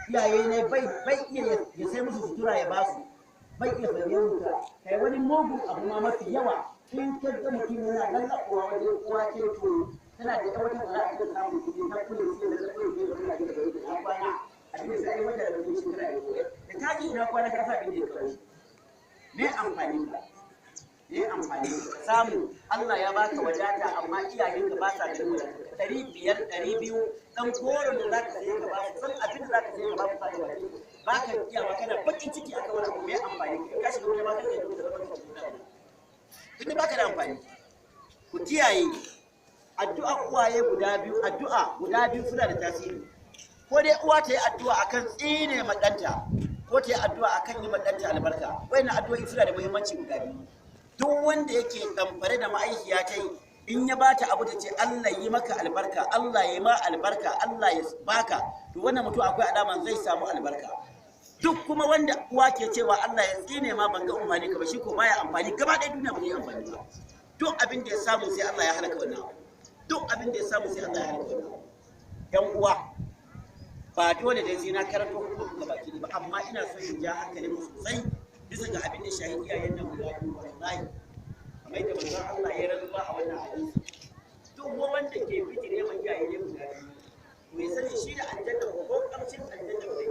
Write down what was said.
iyaye ne bai iya ya sai musu sutura ya ba su, bai iya sayan sutura. Kai wani mugun abu ma mafi yawa in ka ga mutum yana lallaɓuwa wajen uwa ce to tana da wata sana'a ta samun kuɗi ta kullum sai da zai yi da muna da yake na kwana a cikin sai wanda da mutum tana da ka ji ina kwana ka sa bin da kai me amfani ka samu Allah ya baka wadata amma iyayenka ba sa da 500 200 dan goron da zaka sai ka ba su san abin da zaka sai ka ba su sai wadata baka iya ba kana bakin ciki aka wani abu mai amfani ka shiga wani ma kake da wani baka da amfani. Ku kiyaye addu'a uwaye guda biyu suna da tasiri. Ko dai uwa ta yi addu'a akan tsine madanta ko ta yi addu'a akan yi madanta albarka. Wayannan addu'o'i suna da muhimmanci guda biyu. Duk wanda yake damfare da ma'aikiya ta yi in ya bata abu ta ce Allah yi maka albarka, Allah yi ma albarka, Allah ya baka, to wannan mutum akwai alaman zai samu albarka. Duk kuma wanda uwa ke cewa Allah ya tsine ma ban ga amfani ka ba, shi ko baya amfani, gaba ɗaya duniya ba zai amfani ba. Duk abin da ya samu sai Allah ya halaka wannan. Duk abin da ya samu sai Allah ya halaka wannan. Yan uwa ba dole dai sai na karanto hukumar ga baki ba, amma ina so in ja hankalin sosai bisa ga abin da shahi iyayen nan guda biyu wallahi kamar da manzon Allah ya rantsuwa a wannan hadisi duk wanda ke